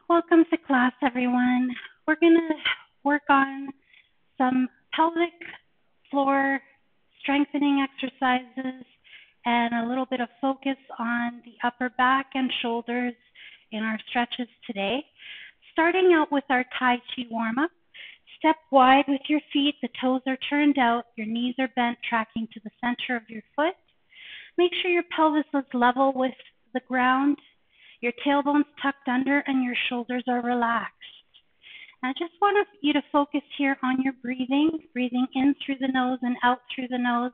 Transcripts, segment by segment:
Welcome to class, everyone. We're going to work on some pelvic floor strengthening exercises and a little bit of focus on the upper back and shoulders in our stretches today. Starting out with our Tai Chi warm-up. Step wide with your feet, the toes are turned out, your knees are bent, tracking to the center of your foot. Make sure your pelvis is level with the ground, your tailbone's tucked under, and your shoulders are relaxed. I just want you to focus here on your breathing in through the nose and out through the nose,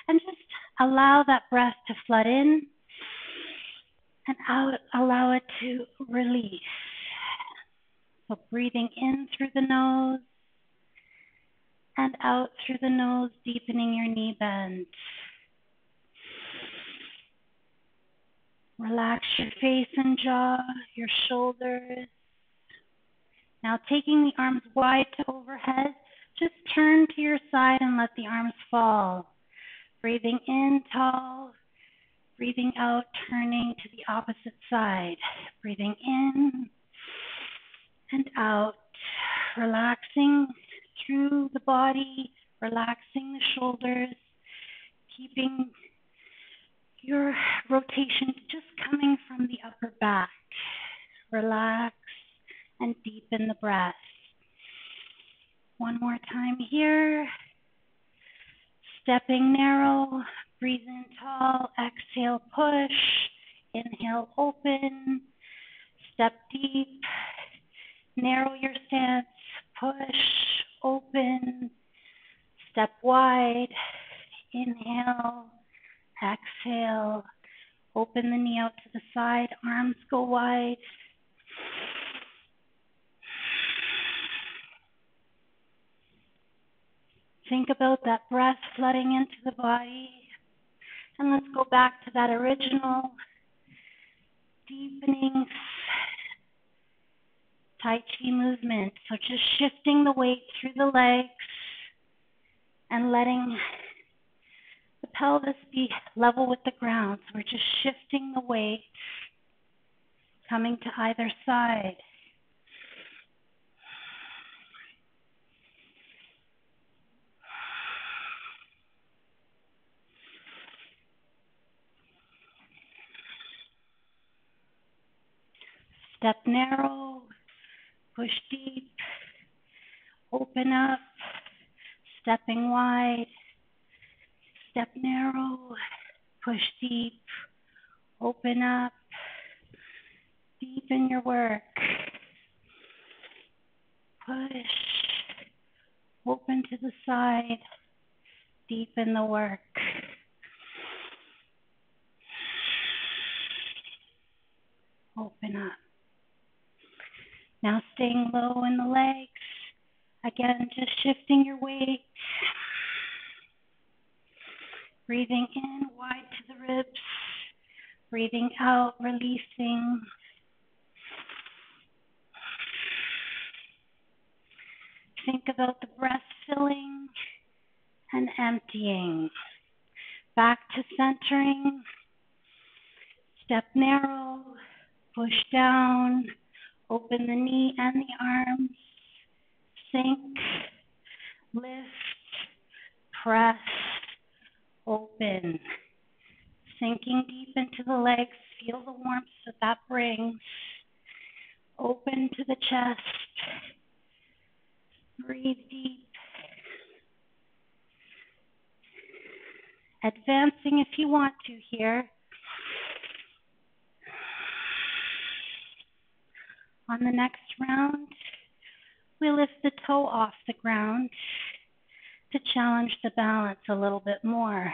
and just allow that breath to flood in and out, allow it to release. So breathing in through the nose and out through the nose, deepening your knee bend. Relax your face and jaw, your shoulders. Now taking the arms wide to overhead, just turn to your side and let the arms fall. Breathing in tall, breathing out, turning to the opposite side. Breathing in and out, relaxing through the body, relaxing the shoulders, keeping your rotation just coming from the upper back. Relax and deepen the breath. One more time here. Stepping narrow, breathe in tall, exhale, push. Inhale, open. Step deep. Narrow your stance, push, open. Step wide. Inhale, exhale. Open the knee out to the side, arms go wide. Think about that breath flooding into the body. And let's go back to that original deepening Tai Chi movement. So just shifting the weight through the legs and letting the pelvis be level with the ground. So we're just shifting the weight, coming to either side. Step narrow, push deep, open up, stepping wide, step narrow, push deep, open up, deepen your work, push, open to the side, deepen the work. Open up. Now staying low in the legs. Again, just shifting your weight. Breathing in wide to the ribs. Breathing out, releasing. Think about the breath filling and emptying. Back to centering. Step narrow. Push down. Open the knee and the arms. Sink. Lift. Press. Open. Sinking deep into the legs. Feel the warmth that brings. Open to the chest. Breathe deep. Advancing if you want to here. On the next round, we lift the toe off the ground to challenge the balance a little bit more.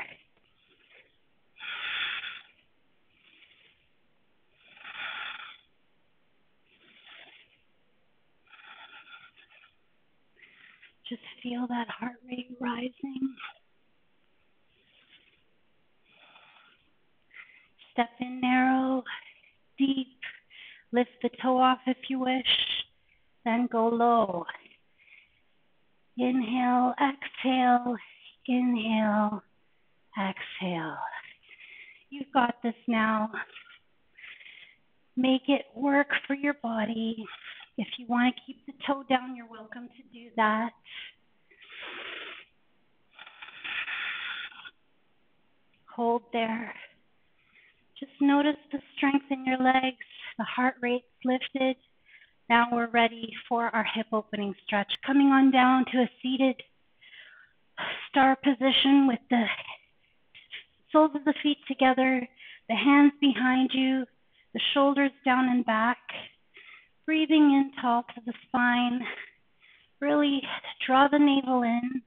Just feel that heart rate rising. Step in narrow, deep. Lift the toe off if you wish, then go low. Inhale, exhale, inhale, exhale. You've got this now. Make it work for your body. If you want to keep the toe down, you're welcome to do that. Hold there. Just notice the strength in your legs, the heart rate's lifted. Now we're ready for our hip opening stretch. Coming on down to a seated star position with the soles of the feet together, the hands behind you, the shoulders down and back. Breathing in tall to the spine. Really draw the navel in.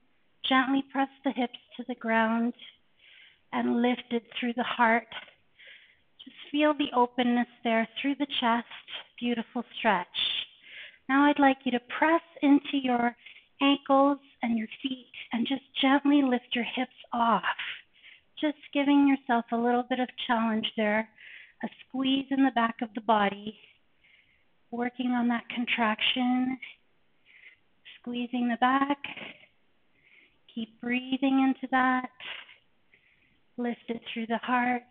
Gently press the hips to the ground and lift it through the heart. Just feel the openness there through the chest. Beautiful stretch. Now I'd like you to press into your ankles and your feet and just gently lift your hips off. Just giving yourself a little bit of challenge there. A squeeze in the back of the body. Working on that contraction. Squeezing the back. Keep breathing into that. Lift it through the heart.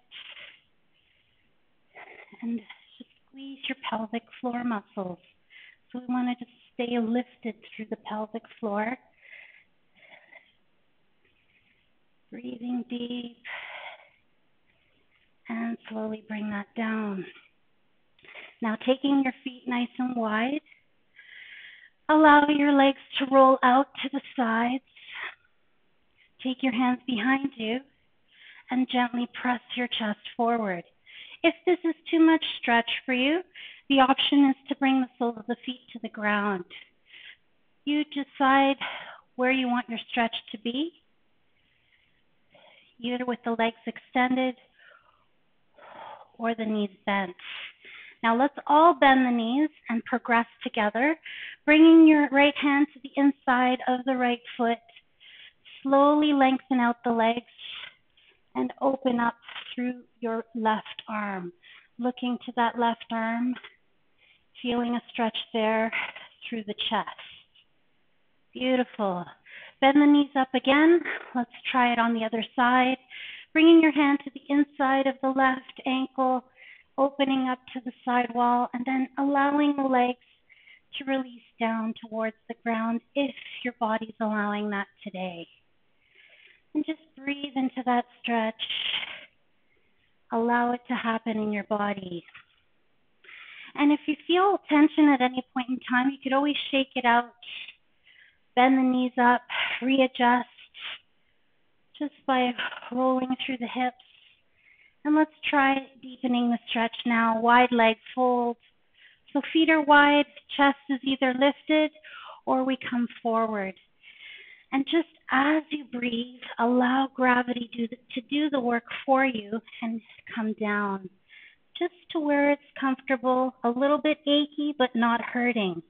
And just squeeze your pelvic floor muscles. So we want to just stay lifted through the pelvic floor. Breathing deep. And slowly bring that down. Now taking your feet nice and wide. Allow your legs to roll out to the sides. Take your hands behind you and gently press your chest forward. If this is too much stretch for you, the option is to bring the soles of the feet to the ground. You decide where you want your stretch to be, either with the legs extended or the knees bent. Now let's all bend the knees and progress together, bringing your right hand to the inside of the right foot. Slowly lengthen out the legs and open up through your left arm. Looking to that left arm, feeling a stretch there through the chest. Beautiful. Bend the knees up again. Let's try it on the other side. Bringing your hand to the inside of the left ankle, opening up to the side wall, and then allowing the legs to release down towards the ground if your body's allowing that today. And just breathe into that stretch. Allow it to happen in your body. And if you feel tension at any point in time, you could always shake it out. Bend the knees up, readjust, just by rolling through the hips. And let's try deepening the stretch now. Wide leg fold. So feet are wide, chest is either lifted or we come forward. And just as you breathe, allow gravity to do the work for you and come down. Just to where it's comfortable, a little bit achy but not hurting.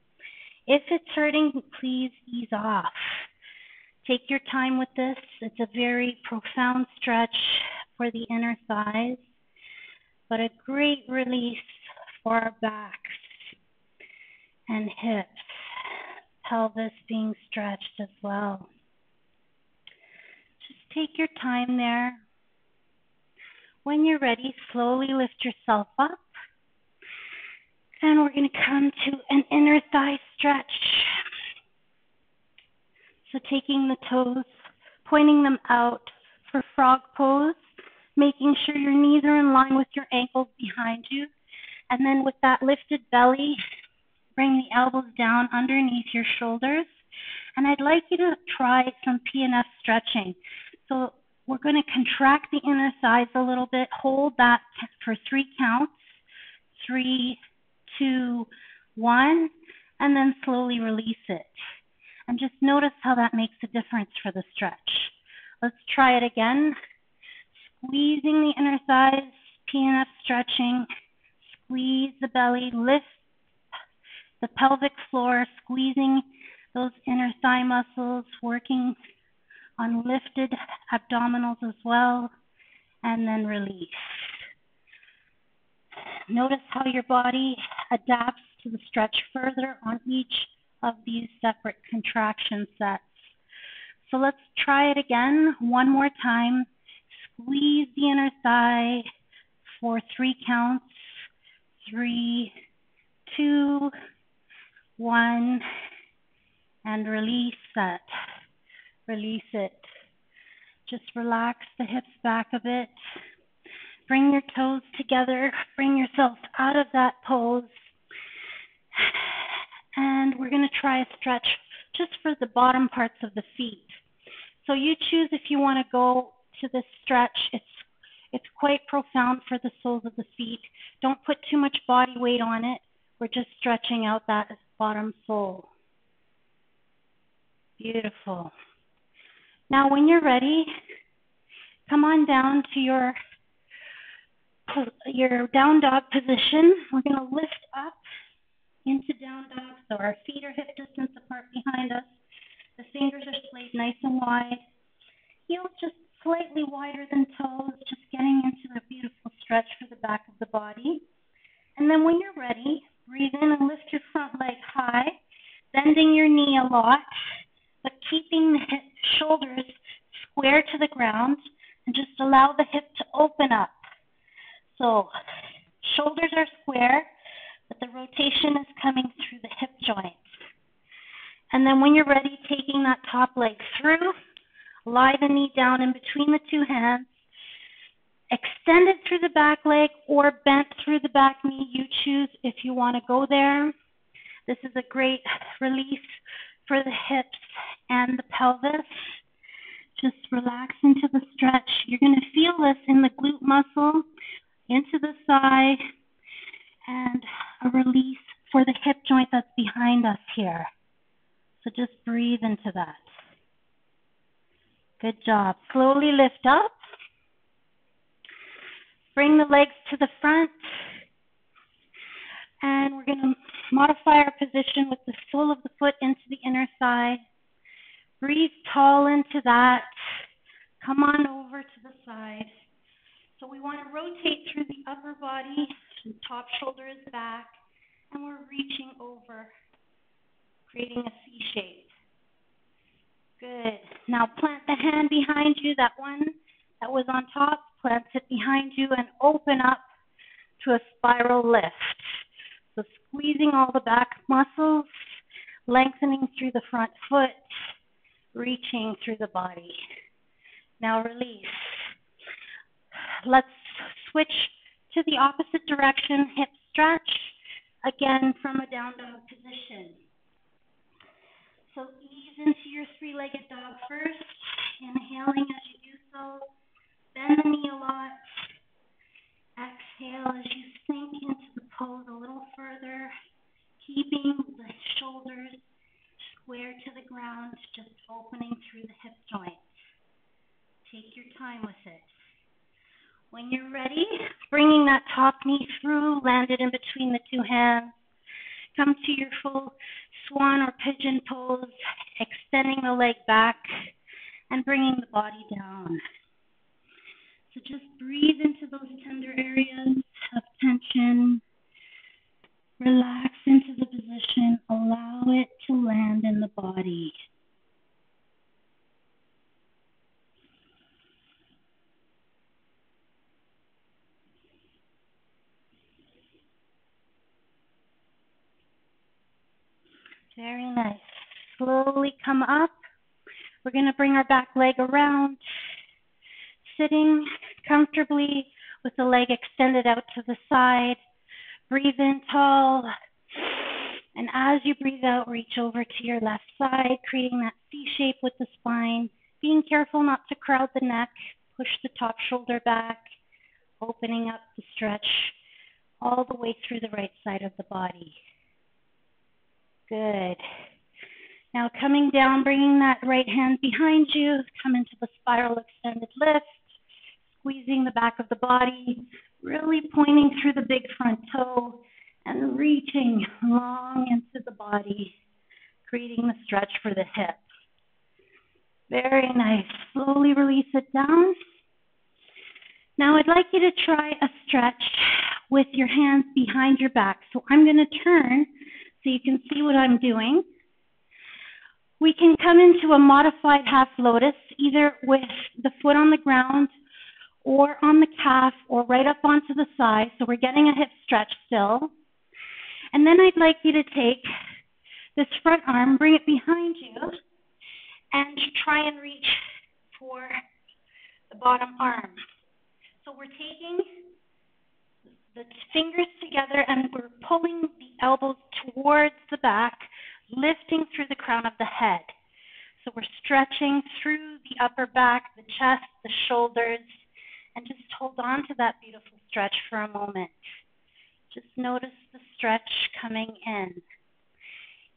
If it's hurting, please ease off. Take your time with this. It's a very profound stretch for the inner thighs, but a great release for our backs and hips, pelvis being stretched as well. Just take your time there. When you're ready, slowly lift yourself up. And we're going to come to an inner thigh stretch. So taking the toes, pointing them out for frog pose, making sure your knees are in line with your ankles behind you. And then with that lifted belly, bring the elbows down underneath your shoulders. And I'd like you to try some PNF stretching. So we're going to contract the inner thighs a little bit. Hold that for 3 counts. 3, 2, 1, and then slowly release it. And just notice how that makes a difference for the stretch. Let's try it again. Squeezing the inner thighs, PNF stretching. Squeeze the belly, lift the pelvic floor, squeezing those inner thigh muscles, working on lifted abdominals as well, and then release. Notice how your body adapts to the stretch further on each of these separate contraction sets. So let's try it again one more time. Squeeze the inner thigh for 3 counts. 3, 2, 1, and release that. Release it. Just relax the hips back a bit. Bring your toes together. Bring yourself out of that pose. And we're going to try a stretch just for the bottom parts of the feet. So you choose if you want to go to this stretch. It's quite profound for the soles of the feet. Don't put too much body weight on it. We're just stretching out that bottom sole. Beautiful. Now when you're ready, come on down to your down dog position. We're going to lift up into down dog, so our feet are hip distance apart behind us. The fingers are splayed nice and wide. Heels just slightly wider than toes, just getting into a beautiful stretch for the back of the body. And then when you're ready, breathe in and lift your front leg high, bending your knee a lot, but keeping the shoulders square to the ground, and just allow the hip to open up. So shoulders are square, but the rotation is coming through the hip joint. And then when you're ready, taking that top leg through, lie the knee down in between the two hands, extend it through the back leg or bent through the back knee. You choose if you want to go there. This is a great release for the hips and the pelvis. Just relax into the stretch. You're going to feel this in the glute muscle, into the thigh, and a release for the hip joint that's behind us here. So just breathe into that. Good job. Slowly lift up. Bring the legs to the front. And we're going to modify our position with the sole of the foot into the inner thigh. Breathe tall into that. Come on over to the side. So we want to rotate through the upper body. The top shoulder is back. And we're reaching over, creating a C shape. Good. Now plant the hand behind you, that one that was on top. Plant it behind you and open up to a spiral lift. So squeezing all the back muscles, lengthening through the front foot, reaching through the body. Now release. Let's switch to the opposite direction, hip stretch, again from a down dog position. So ease into your three-legged dog first, inhaling as you do so. Bend the knee a lot. Exhale as you sink into the pose a little further, keeping the shoulders square to the ground, just opening through the hip joint. Take your time with it. When you're ready, bringing that top knee through, land it in between the two hands. Come to your full swan or pigeon pose, extending the leg back and bringing the body down. So just breathe into those tender areas of tension. Relax into the position. Allow it to land in the body. Very nice. Slowly come up. We're going to bring our back leg around, sitting comfortably with the leg extended out to the side. Breathe in tall. And as you breathe out, reach over to your left side, creating that C shape with the spine. Being careful not to crowd the neck. Push the top shoulder back, opening up the stretch all the way through the right side of the body. Good. Now coming down, bringing that right hand behind you, come into the spiral extended lift, squeezing the back of the body, really pointing through the big front toe and reaching long into the body, creating the stretch for the hip. Very nice. Slowly release it down. Now I'd like you to try a stretch with your hands behind your back. So I'm going to turn so you can see what I'm doing. We can come into a modified half lotus, either with the foot on the ground or on the calf or right up onto the side. So we're getting a hip stretch still. And then I'd like you to take this front arm, bring it behind you, and try and reach for the bottom arm. So we're taking the fingers together and we're pulling the elbows towards the back, lifting through the crown of the head. So we're stretching through the upper back, the chest, the shoulders, and just hold on to that beautiful stretch for a moment. Just notice the stretch coming in.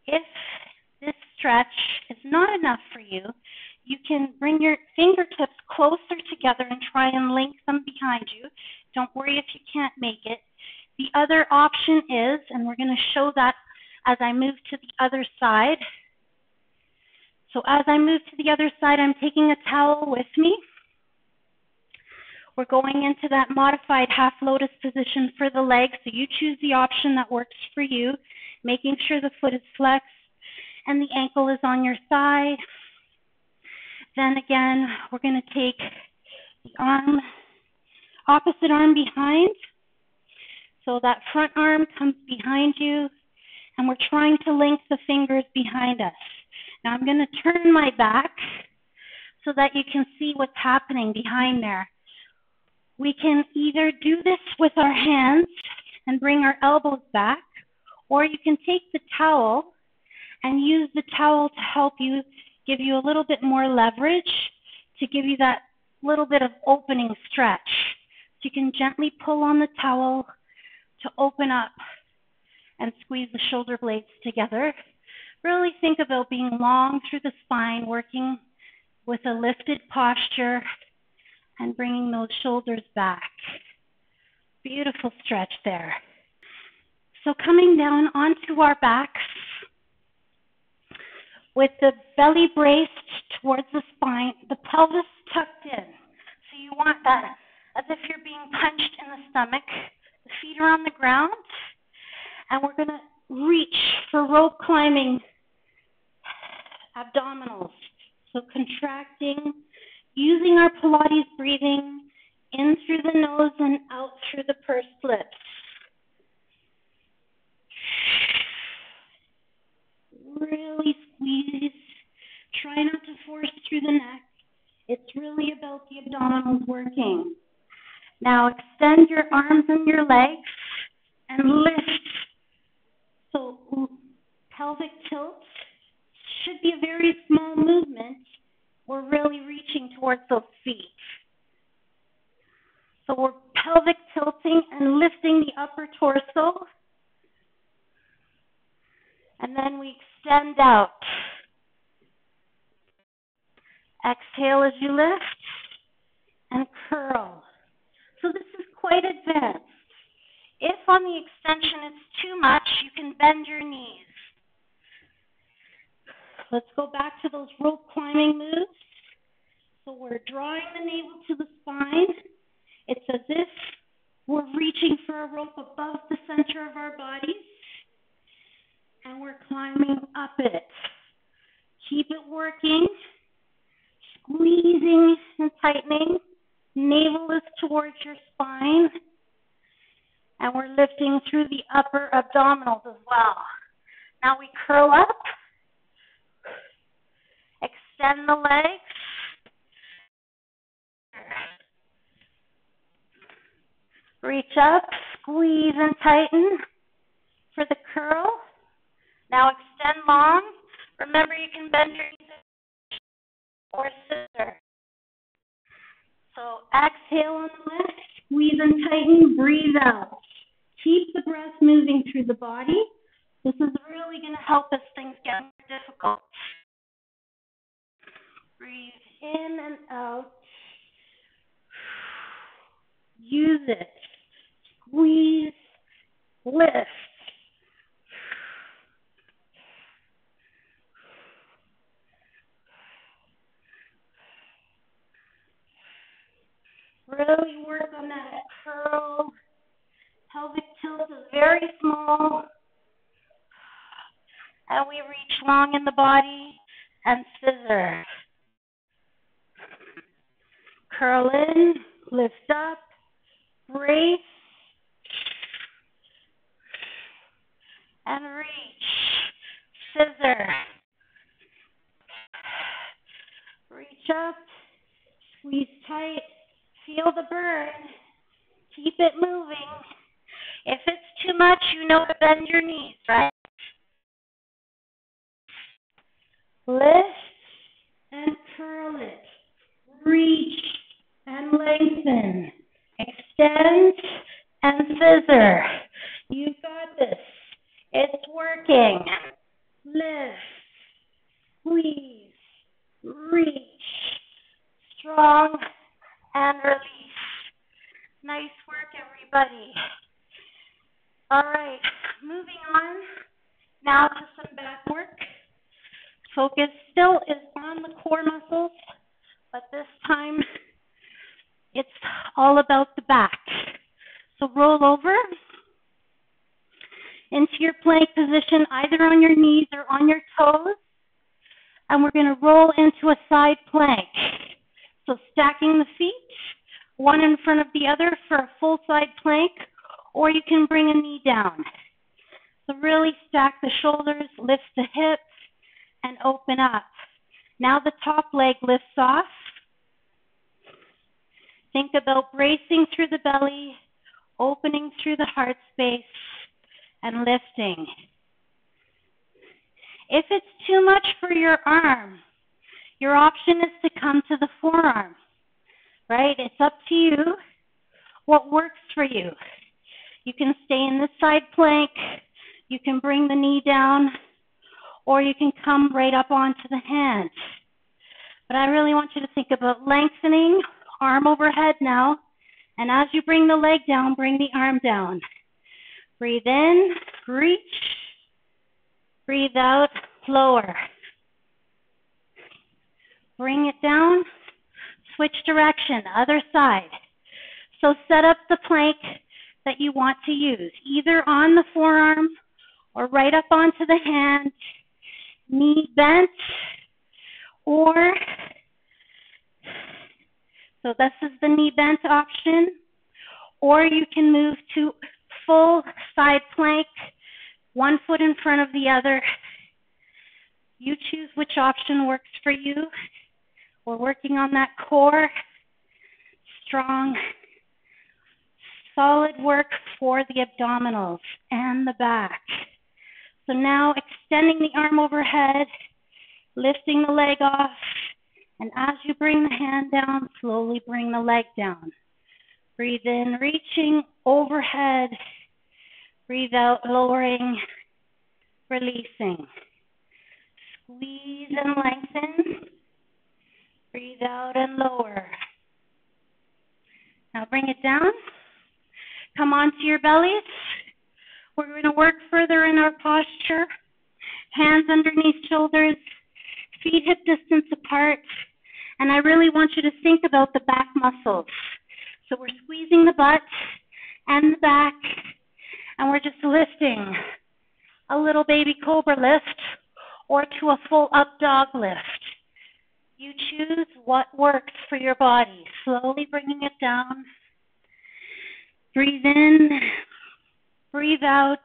If this stretch is not enough for you, you can bring your fingertips closer together and try and link them behind you. Don't worry if you can't make it. The other option is, and we're going to show that as I move to the other side. So as I move to the other side, I'm taking a towel with me. We're going into that modified half lotus position for the legs. So you choose the option that works for you, making sure the foot is flexed and the ankle is on your side. Then again, we're going to take the opposite arm behind. So that front arm comes behind you, and we're trying to link the fingers behind us. Now I'm going to turn my back so that you can see what's happening behind there. We can either do this with our hands and bring our elbows back, or you can take the towel and use the towel to help you, give you a little bit more leverage, to give you that little bit of opening stretch. So you can gently pull on the towel to open up and squeeze the shoulder blades together. Really think about being long through the spine, working with a lifted posture and bringing those shoulders back. Beautiful stretch there. So coming down onto our backs with the belly braced towards the spine, the pelvis tucked in. So you want that as if you're being punched in the stomach. The feet are on the ground, and we're going to reach for rope climbing abdominals. So contracting, using our Pilates breathing in through the nose and out through the pursed lips. Really squeeze. Try not to force through the neck. It's really about the abdominals working. Now extend your arms and your legs and lift. So pelvic tilt should be a very small movement. We're really reaching towards those feet. So we're pelvic tilting and lifting the upper torso. And then we extend out. Exhale as you lift and curl. So this is quite advanced. If on the extension it's too much, you can bend your knees. Let's go back to those rope climbing moves. So we're drawing the navel to the spine. It's as if we're reaching for a rope above the center of our bodies, and we're climbing up it. Keep it working, squeezing and tightening. Navel is towards your spine, and we're lifting through the upper abdominals as well. Now we curl up, extend the legs. Reach up, squeeze and tighten for the curl. Now extend long. Remember, you can bend your knees or scissor. So exhale on the lift, squeeze and tighten, breathe out. Keep the breath moving through the body. This is really going to help as things get more difficult. Breathe in and out. Use it. Squeeze, lift. Really work on that curl. Pelvic tilt is very small. And we reach long in the body and scissor. Curl in, Lift up, brace, and reach. Scissor. Reach up, squeeze tight, feel the burn. Keep it moving. If it's too much, you know to bend your knees, right? Lift and curl it. Reach and lengthen. Extend and scissor. You've got this. It's working. Lift, squeeze, reach. Strong and release. Nice work, everybody. All right, moving on now to some back work. Focus still is on the core muscles, but this time it's all about the back. So roll over into your plank position, either on your knees or on your toes, and we're going to roll into a side plank. So stacking the feet, one in front of the other for a full side plank, or you can bring a knee down. So really stack the shoulders, lift the hips, and open up. Now the top leg lifts off. Think about bracing through the belly, opening through the heart space, and lifting. If it's too much for your arm, your option is to come to the forearm, right? It's up to you what works for you. You can stay in this side plank, you can bring the knee down, or you can come right up onto the hand. But I really want you to think about lengthening, arm overhead now, and as you bring the leg down, bring the arm down. Breathe in, reach, breathe out, lower. Bring it down, switch direction, other side. So set up the plank that you want to use, either on the forearm or right up onto the hand, knee bent, or, so this is the knee bent option, or you can move to full side plank, one foot in front of the other. You choose which option works for you. We're working on that core, strong, solid work for the abdominals and the back. So now extending the arm overhead, lifting the leg off, and as you bring the hand down, slowly bring the leg down. Breathe in, reaching overhead. Breathe out, lowering, releasing. Squeeze and lengthen. Breathe out and lower. Now bring it down. Come onto your bellies. We're going to work further in our posture. Hands underneath shoulders, feet hip distance apart. And I really want you to think about the back muscles. So we're squeezing the butt and the back, and we're just lifting a little baby cobra lift or to a full up dog lift. You choose what works for your body. Slowly bringing it down. Breathe in, breathe out.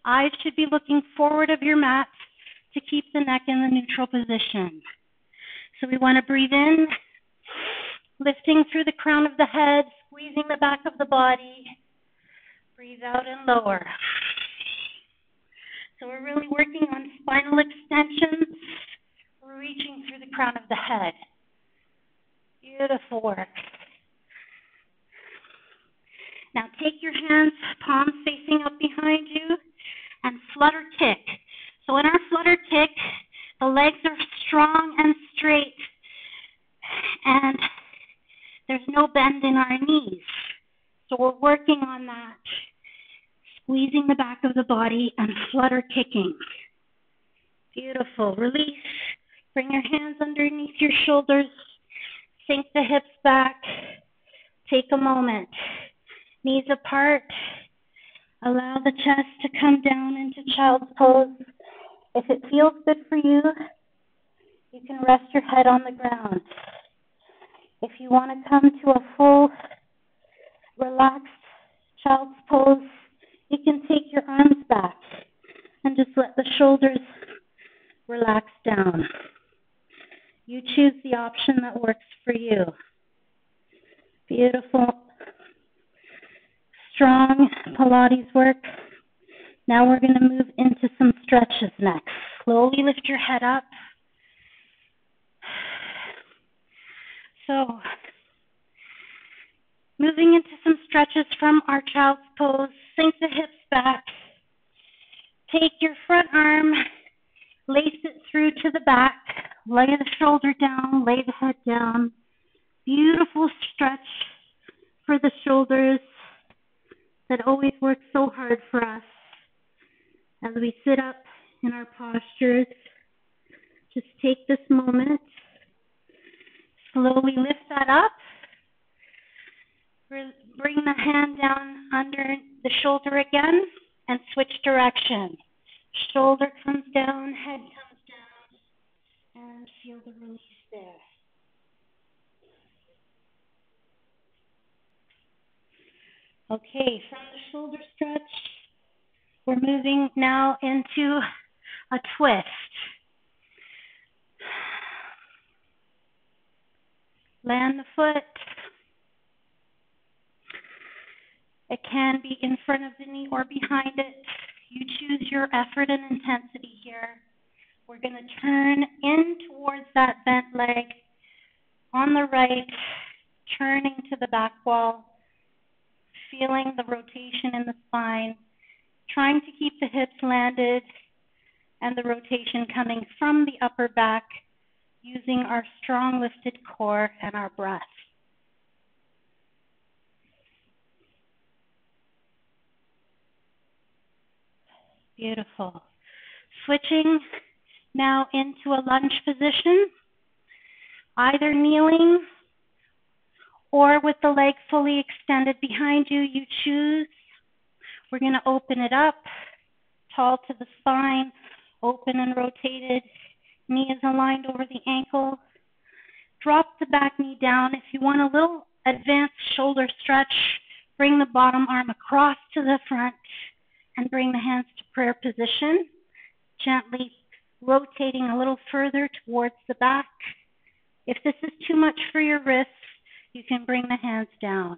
Eyes should be looking forward of your mat to keep the neck in the neutral position. So we want to breathe in, lifting through the crown of the head, squeezing the back of the body. Breathe out and lower. So we're really working on spinal extensions. We're reaching through the crown of the head. Beautiful work. Now take your hands, palms facing up behind you, and flutter kick. So in our flutter kick, the legs are strong and straight, and there's no bend in our knees. So we're working on that. Squeezing the back of the body and flutter kicking. Beautiful. Release. Bring your hands underneath your shoulders. Sink the hips back. Take a moment. Knees apart. Allow the chest to come down into child's pose. If it feels good for you, You can rest your head on the ground. If you want to come to a full, relaxed child's pose, you can take your arms back and just let the shoulders relax down. You choose the option that works for you. Beautiful, strong Pilates work. Now we're going to move into some stretches next. Slowly lift your head up. So, moving into some stretches from our child's pose. Sink the hips back. Take your front arm, lace it through to the back. Lay the shoulder down, lay the head down. Beautiful stretch for the shoulders that always work so hard for us as we sit up in our postures. Just take this moment. Slowly lift that up. Bring the hand down under the shoulder again and switch direction. Shoulder comes down, head comes down, and feel the release there. Okay, from the shoulder stretch, we're moving now into a twist. Land the foot. It can be in front of the knee or behind it. You choose your effort and intensity here. We're going to turn in towards that bent leg on the right, turning to the back wall, feeling the rotation in the spine, trying to keep the hips landed and the rotation coming from the upper back, using our strong lifted core and our breath. Beautiful. Switching now into a lunge position, either kneeling or with the leg fully extended behind you, you choose. We're going to open it up, tall to the spine, open and rotated. Knee is aligned over the ankle. Drop the back knee down. If you want a little advanced shoulder stretch, bring the bottom arm across to the front and bring the hands to prayer position, gently rotating a little further towards the back. If this is too much for your wrists, you can bring the hands down.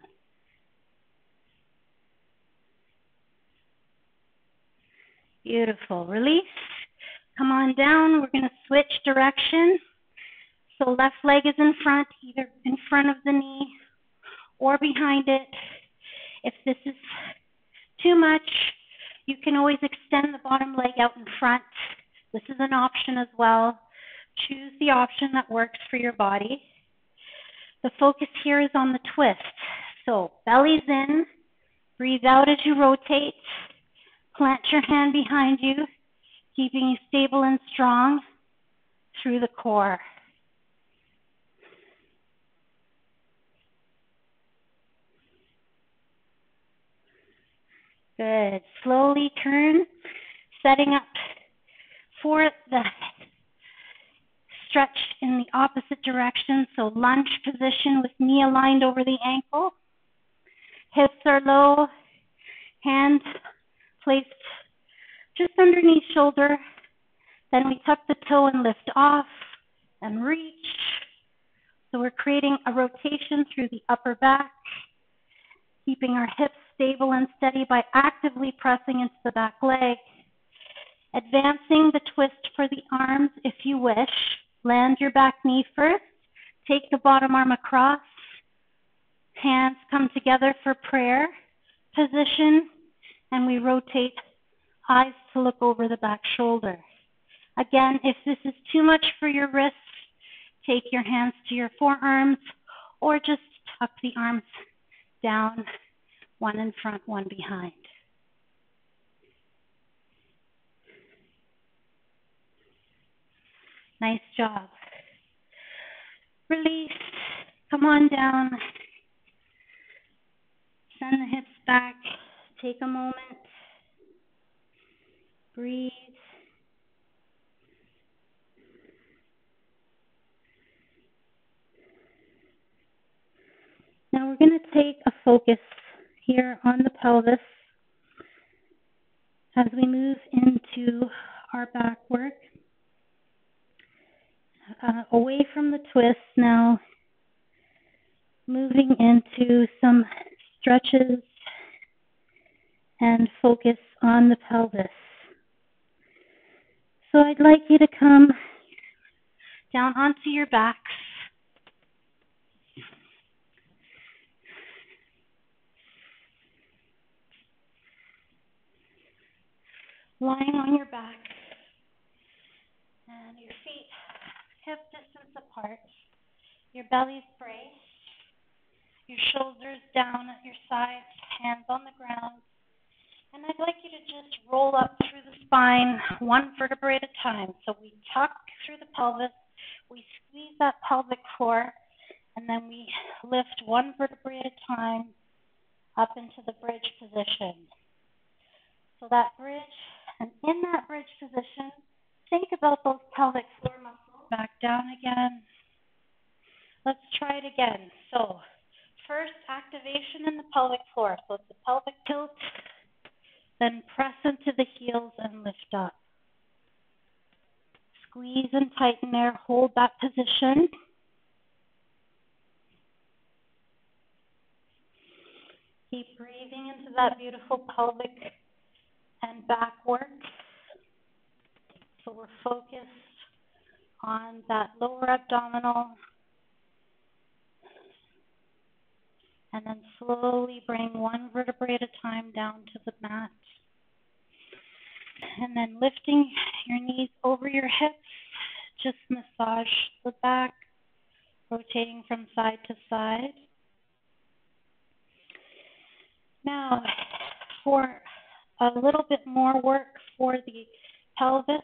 Beautiful. Release. Come on down. We're going to switch direction. So left leg is in front, either in front of the knee or behind it. If this is too much, you can always extend the bottom leg out in front. This is an option as well. Choose the option that works for your body. The focus here is on the twist. So belly's in, breathe out as you rotate. Plant your hand behind you, keeping you stable and strong through the core. Good. Slowly turn, setting up for the stretch in the opposite direction. So lunge position with knee aligned over the ankle. Hips are low, hand placed just underneath shoulder. Then we tuck the toe and lift off and reach. So we're creating a rotation through the upper back, keeping our hips stable and steady by actively pressing into the back leg. Advancing the twist for the arms if you wish. Land your back knee first. Take the bottom arm across. Hands come together for prayer position. And we rotate, eyes to look over the back shoulder. Again, if this is too much for your wrists, take your hands to your forearms or just tuck the arms down, one in front, one behind. Nice job. Release. Come on down. Send the hips back. Take a moment. Breathe. focus here on the pelvis as we move into our back work. Away from the twist now, moving into some stretches and focus on the pelvis. So I'd like you to come down onto your backs. Lying on your back and your feet hip distance apart. Your belly's braced. Your shoulders down at your sides, hands on the ground. And I'd like you to just roll up through the spine, one vertebrae at a time. So we tuck through the pelvis, we squeeze that pelvic floor, and then we lift one vertebrae at a time up into the bridge position. So that bridge, and in that bridge position, think about those pelvic floor muscles. Back down again. Let's try it again. So first, activation in the pelvic floor. So it's the pelvic tilt, then press into the heels and lift up. Squeeze and tighten there. Hold that position. Keep breathing into that beautiful pelvic and back work. So we're focused on that lower abdominal. And then slowly bring one vertebrae at a time down to the mat. And then lifting your knees over your hips, just massage the back, rotating from side to side. Now, for a little bit more work for the pelvis,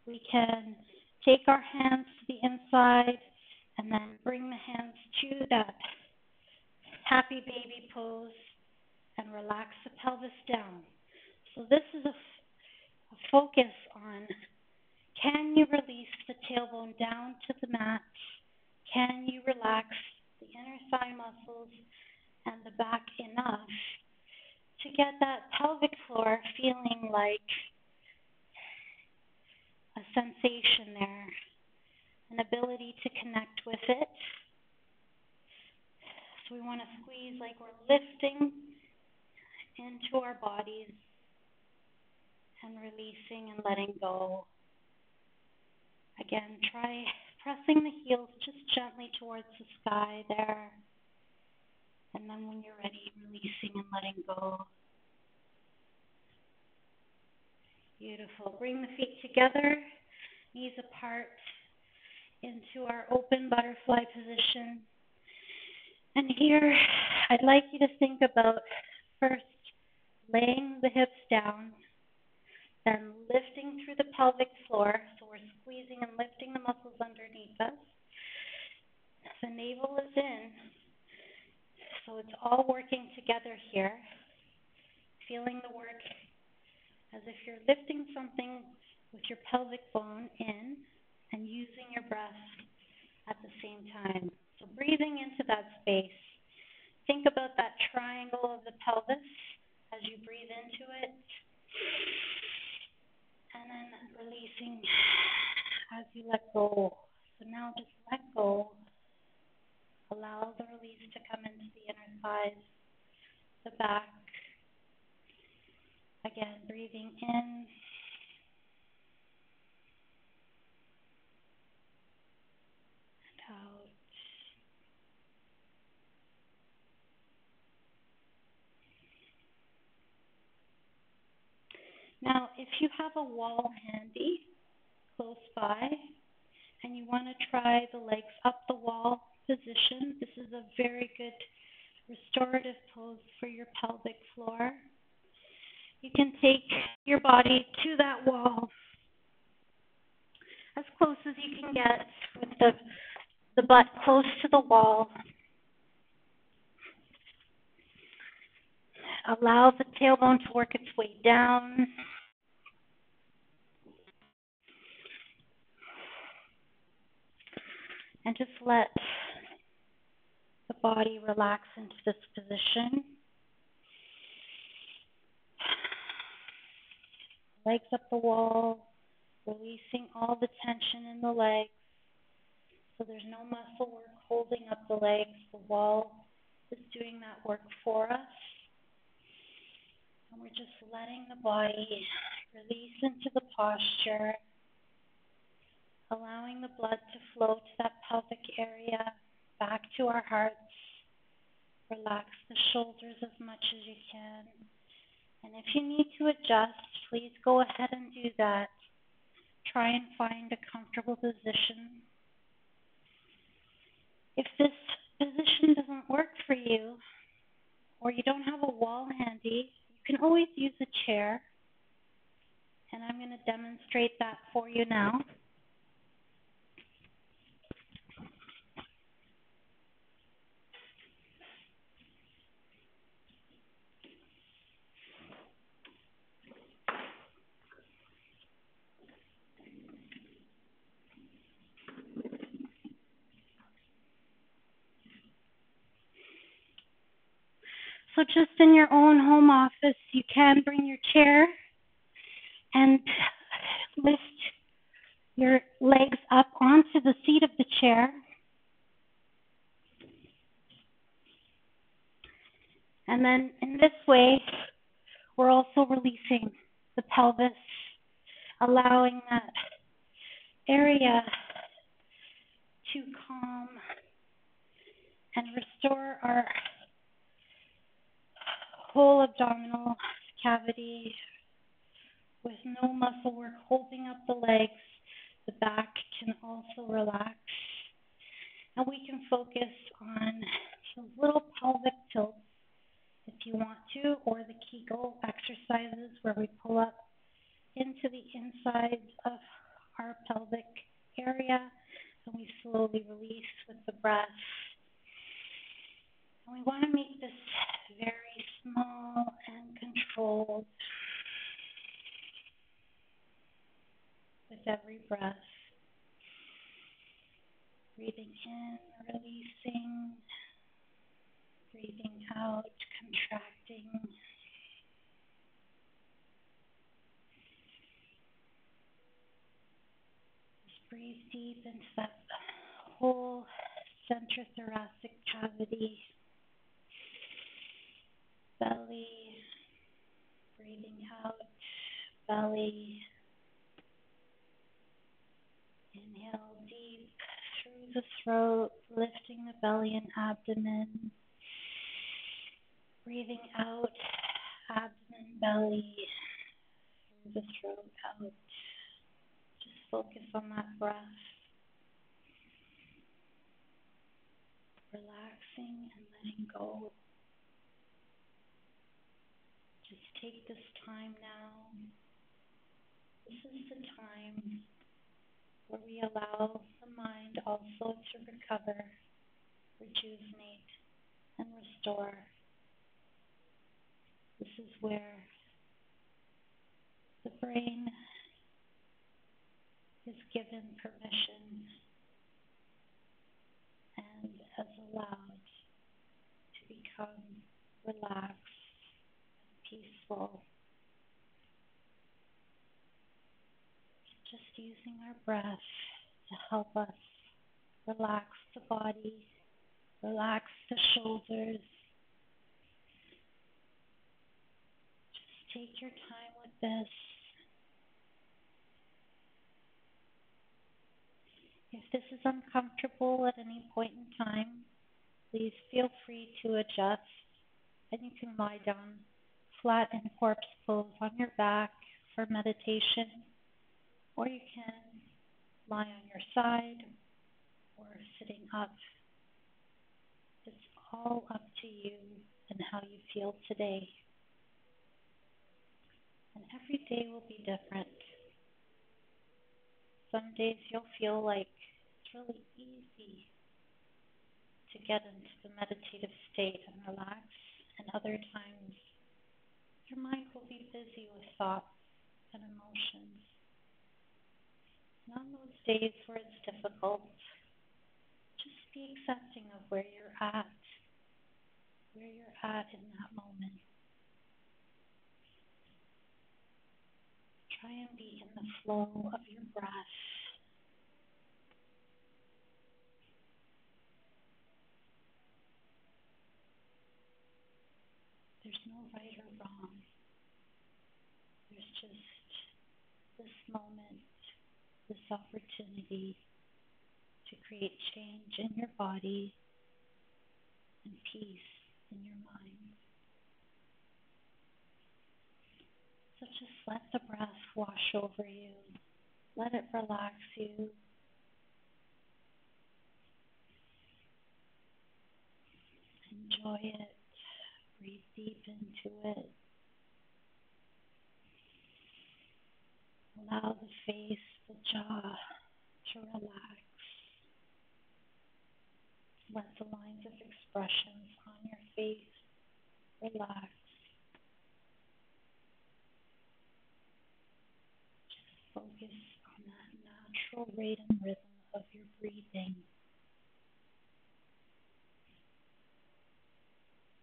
we can take our hands to the inside and then bring the hands to that happy baby pose and relax the pelvis down. So this is a focus on, can you release the tailbone down to the mat? Can you relax the inner thigh muscles and the back enough to get that pelvic floor feeling like a sensation there, an ability to connect with it? So we want to squeeze like we're lifting into our bodies and releasing and letting go. Again, try pressing the heels just gently towards the sky there. And then when you're ready, releasing and letting go. Beautiful. Bring the feet together, knees apart, into our open butterfly position. And here, I'd like you to think about first laying the hips down, then lifting through the pelvic floor. So we're squeezing and lifting the muscles underneath us. The navel is in. So it's all working together here. Feeling the work as if you're lifting something with your pelvic bone in and using your breath at the same time. So breathing into that space. Think about that triangle of the pelvis as you breathe into it. And then releasing as you let go. So now just let go. Allow the release to come into the inner thighs, the back. Again, breathing in. And out. Now, if you have a wall handy, close by, and you want to try the legs up the wall position, this is a very good restorative pose for your pelvic floor. You can take your body to that wall as close as you can get with the butt close to the wall. Allow the tailbone to work its way down. And just let the body relax into this position. Legs up the wall, releasing all the tension in the legs. So there's no muscle work holding up the legs. The wall is doing that work for us. And we're just letting the body release into the posture, allowing the blood to flow to that pelvic area, back to our hearts. Relax the shoulders as much as you can. And if you need to adjust, please go ahead and do that. Try and find a comfortable position. If this position doesn't work for you, or you don't have a wall handy, you can always use a chair. And I'm going to demonstrate that for you now. So just in your own home office, you can bring your chair and lift your legs up onto the seat of the chair. And then in this way, we're also releasing the pelvis, allowing that area to calm and restore our whole abdominal cavity with no muscle work holding up the legs. The back can also relax. And we can focus on the little pelvic tilts if you want to, or the Kegel exercises where we pull up into the inside of our pelvic area and we slowly release with the breath. And we want to make this very small and controlled with every breath. Breathing in, releasing, breathing out, contracting. Just breathe deep into that whole center thoracic cavity. Belly, breathing out, belly. Inhale deep through the throat, lifting the belly and abdomen. Breathing out, abdomen, belly, through the throat, out. Just focus on that breath. Relaxing and letting go. Just take this time now. This is the time where we allow the mind also to recover, rejuvenate, and restore. This is where the brain is given permission and is allowed to become relaxed and peaceful. Just using our breath to help us relax the body, relax the shoulders. Just take your time with this. If this is uncomfortable at any point in time, please feel free to adjust, and you can lie down flat in corpse pose on your back for meditation, or you can lie on your side or sitting up. It's all up to you and how you feel today. And every day will be different. Some days you'll feel like it's really easy to get into the meditative state and relax, and other times your mind will be busy with thoughts and emotions. And on those days where it's difficult, just be accepting of where you're at where you're at in that moment. Try and be in the flow of your breath. There's no right or wrong. There's just this moment, this opportunity to create change in your body and peace in your mind. So just let the breath wash over you. Let it relax you. Enjoy it. Breathe deep into it. Allow the face, the jaw to relax. Let the lines of expressions on your face relax. Just focus on that natural rate and rhythm of your breathing.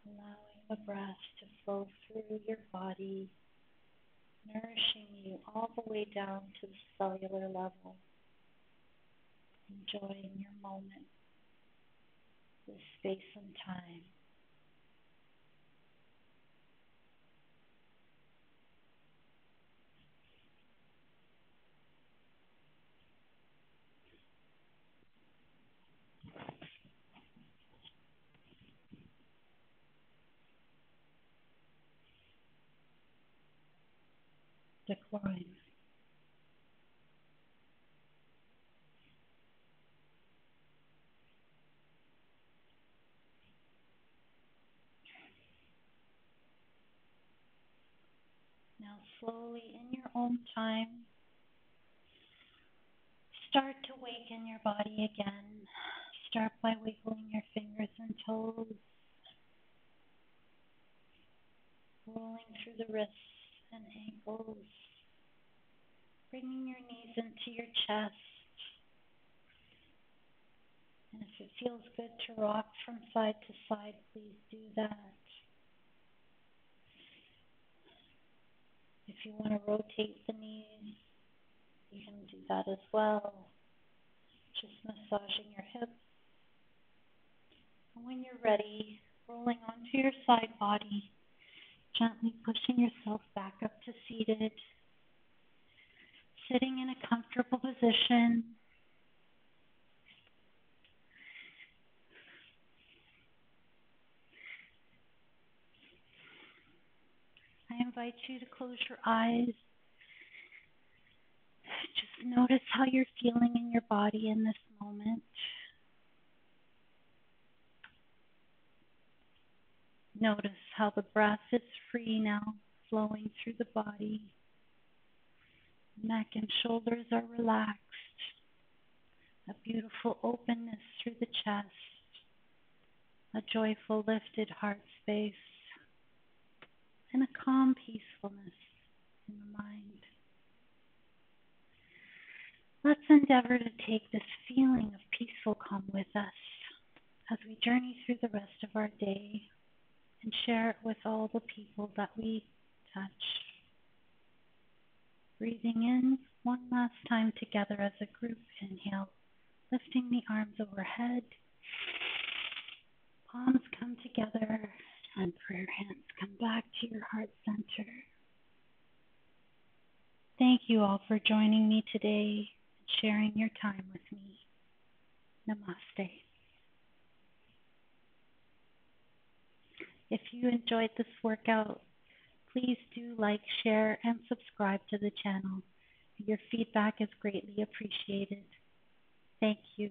Allowing the breath to flow through your body, nourishing you all the way down to the cellular level. Enjoying your moment, this space and time. Decline. Now slowly in your own time, start to waken your body again. Start by wiggling your fingers and toes, rolling through the wrists and ankles, bringing your knees into your chest. And if it feels good to rock from side to side, please do that. If you want to rotate the knees, you can do that as well. Just massaging your hips. And when you're ready, rolling onto your side body, gently pushing yourself back up to seated, sitting in a comfortable position. I invite you to close your eyes. Just notice how you're feeling in your body in this moment. Notice how the breath is free now, flowing through the body. Neck and shoulders are relaxed. A beautiful openness through the chest. A joyful lifted heart space. And a calm peacefulness in the mind. Let's endeavor to take this feeling of peaceful calm with us as we journey through the rest of our day and share it with all the people that we touch. Breathing in one last time together as a group. Inhale, lifting the arms overhead. Palms come together and prayer hands come back to your heart center. Thank you all for joining me today and sharing your time with me. Namaste. If you enjoyed this workout, please do like, share, and subscribe to the channel. Your feedback is greatly appreciated. Thank you.